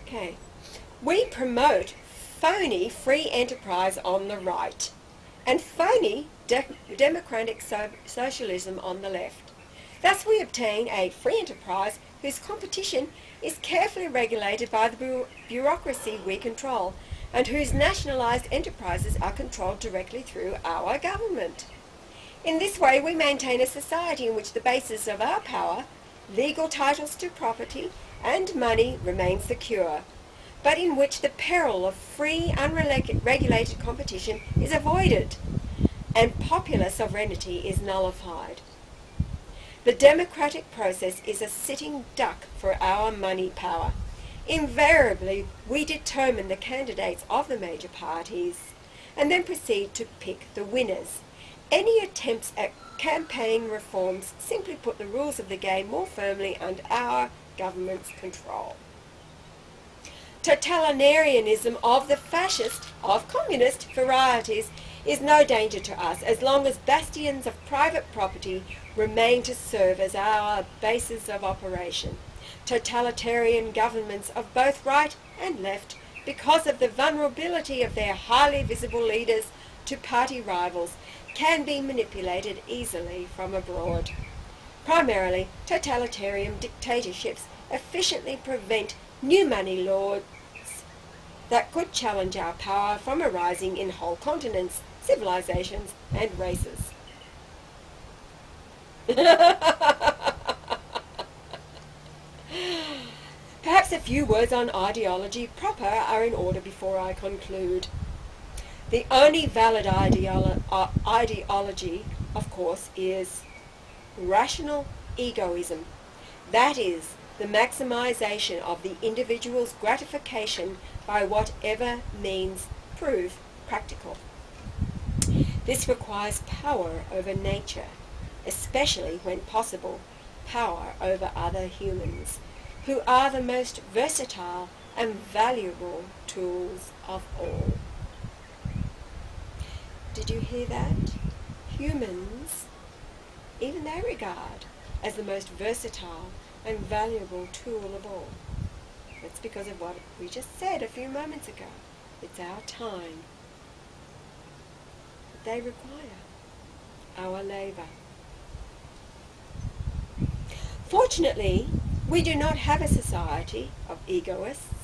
Okay. We promote phony free enterprise on the right and phony democratic socialism on the left. Thus we obtain a free enterprise whose competition is carefully regulated by the bureaucracy we control, and whose nationalised enterprises are controlled directly through our government. In this way we maintain a society in which the basis of our power, legal titles to property and money, remain secure, but in which the peril of free, unregulated competition is avoided, and popular sovereignty is nullified. The democratic process is a sitting duck for our money power. Invariably, we determine the candidates of the major parties and then proceed to pick the winners. Any attempts at campaign reforms simply put the rules of the game more firmly under our government's control. Totalitarianism of the fascist, of communist varieties is no danger to us as long as bastions of private property remain to serve as our basis of operation. Totalitarian governments of both right and left, because of the vulnerability of their highly visible leaders to party rivals, can be manipulated easily from abroad. Primarily, totalitarian dictatorships efficiently prevent new money lords that could challenge our power from arising in whole continents, civilizations, and races. Perhaps a few words on ideology proper are in order before I conclude. The only valid ideology, of course, is rational egoism. That is, the maximization of the individual's gratification by whatever means prove practical. This requires power over nature, especially when possible, power over other humans, who are the most versatile and valuable tools of all. Did you hear that? Humans, even they regard as the most versatile and valuable tool of all. That's because of what we just said a few moments ago. It's our time. They require our labour. Fortunately, we do not have a society of egoists.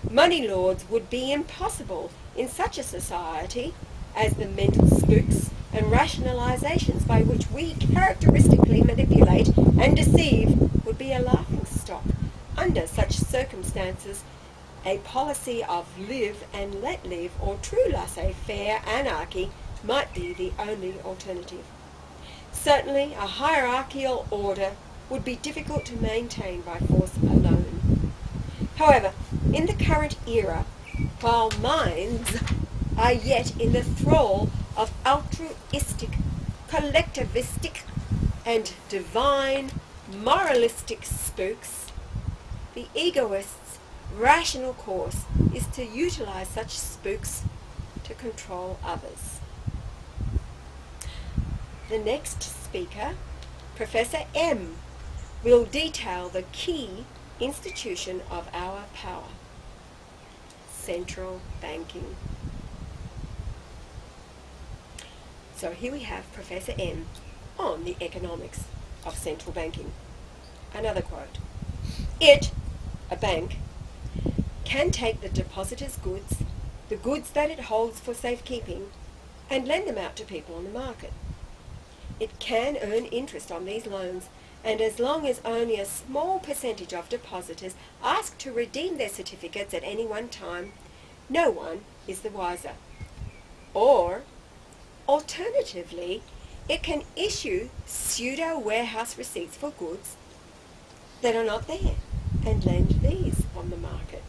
Money lords would be impossible in such a society, as the mental spooks and rationalizations by which we characteristically manipulate and deceive would be a laughing stock. Under such circumstances, a policy of live and let live, or true laissez-faire anarchy, might be the only alternative. Certainly, a hierarchical order would be difficult to maintain by force alone. However, in the current era, while minds are yet in the thrall of altruistic, collectivistic, and divine, moralistic spooks, the egoist's rational course is to utilize such spooks to control others. The next speaker, Professor M, will detail the key institution of our power, central banking. So here we have Professor M on the economics of central banking. Another quote. It, a bank, can take the depositor's goods, the goods that it holds for safekeeping, and lend them out to people on the market. It can earn interest on these loans, and as long as only a small percentage of depositors ask to redeem their certificates at any one time, no one is the wiser. Or, alternatively, it can issue pseudo-warehouse receipts for goods that are not there and lend these on the market.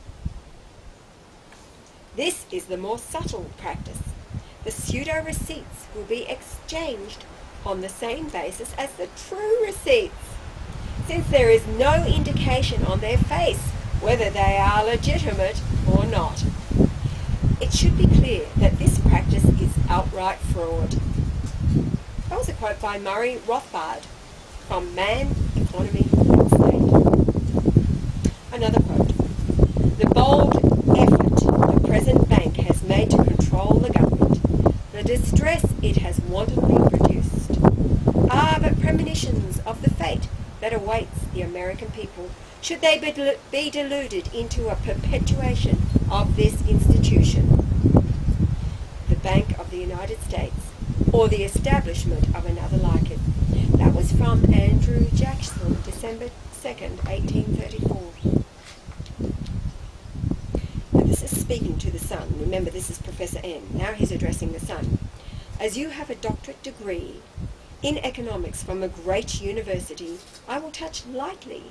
This is the more subtle practice. The pseudo-receipts will be exchanged on the same basis as the true receipts, since there is no indication on their face whether they are legitimate or not. It should be clear that this practice is outright fraud. That was a quote by Murray Rothbard from Man, Economy and State. Another quote. that awaits the American people should they be deluded into a perpetuation of this institution, the Bank of the United States, or the establishment of another like it. That was from Andrew Jackson, December 2nd, 1834. Now this is speaking to the Sun. Remember, this is Professor N. Now he's addressing the Sun. As you have a doctorate degree in economics from a great university, I will touch lightly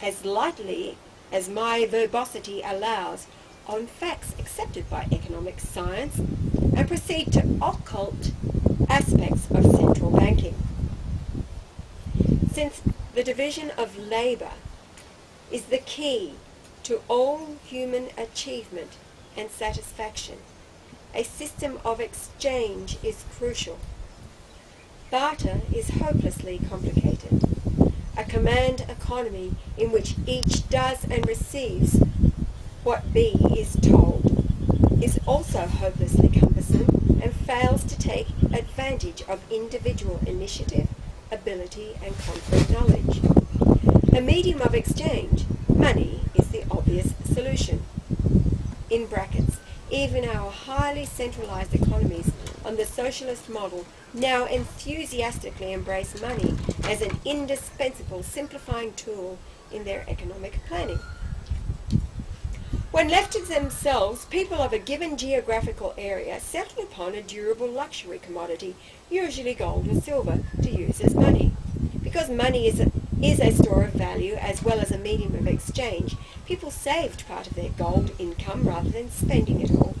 as my verbosity allows, on facts accepted by economic science, and proceed to occult aspects of central banking. Since the division of labour is the key to all human achievement and satisfaction, a system of exchange is crucial. Barter is hopelessly complicated. A command economy in which each does and receives what B is told is also hopelessly cumbersome and fails to take advantage of individual initiative, ability and concrete knowledge. A medium of exchange, money, is the obvious solution. In brackets, even our highly centralized economies on the socialist model now enthusiastically embrace money as an indispensable simplifying tool in their economic planning. When left to themselves, people of a given geographical area settle upon a durable luxury commodity, usually gold or silver, to use as money. Because money is a store of value as well as a medium of exchange, people saved part of their gold income rather than spending it all.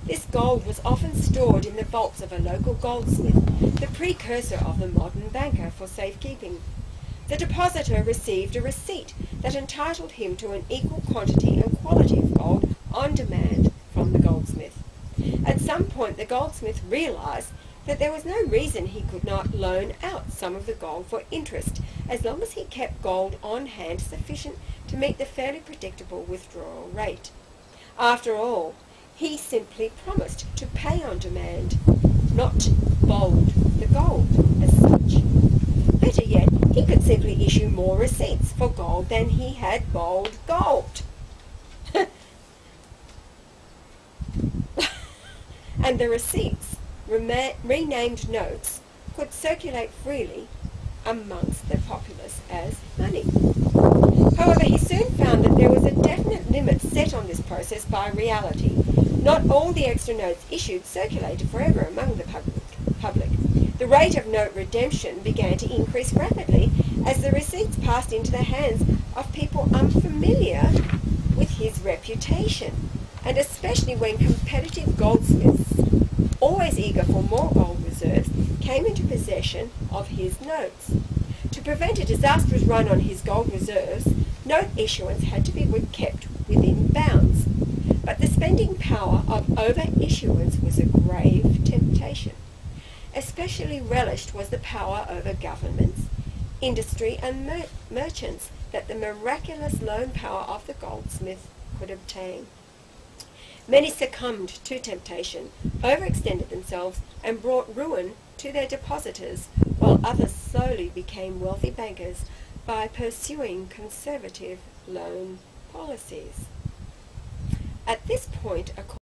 This gold was often stored in the vaults of a local goldsmith, the precursor of the modern banker, for safekeeping. The depositor received a receipt that entitled him to an equal quantity and quality of gold on demand from the goldsmith. At some point the goldsmith realized that there was no reason he could not loan out some of the gold for interest, as long as he kept gold on hand sufficient to meet the fairly predictable withdrawal rate. After all, he simply promised to pay on demand, not bold the gold as such. Better yet, he could simply issue more receipts for gold than he had bold gold. And the receipts, renamed notes, could circulate freely amongst the populace as money. However, he soon found that there was a definite limit set on this process by reality. Not all the extra notes issued circulated forever among the public. The rate of note redemption began to increase rapidly as the receipts passed into the hands of people unfamiliar with his reputation, and especially when competitive goldsmiths, always eager for more gold reserves, came into possession of his notes. To prevent a disastrous run on his gold reserves, note issuance had to be kept within bounds. But the spending power of over-issuance was a grave temptation. Especially relished was the power over governments, industry and merchants that the miraculous loan power of the goldsmith could obtain. Many succumbed to temptation, overextended themselves, and brought ruin to their depositors, while others slowly became wealthy bankers by pursuing conservative loan policies. At this point,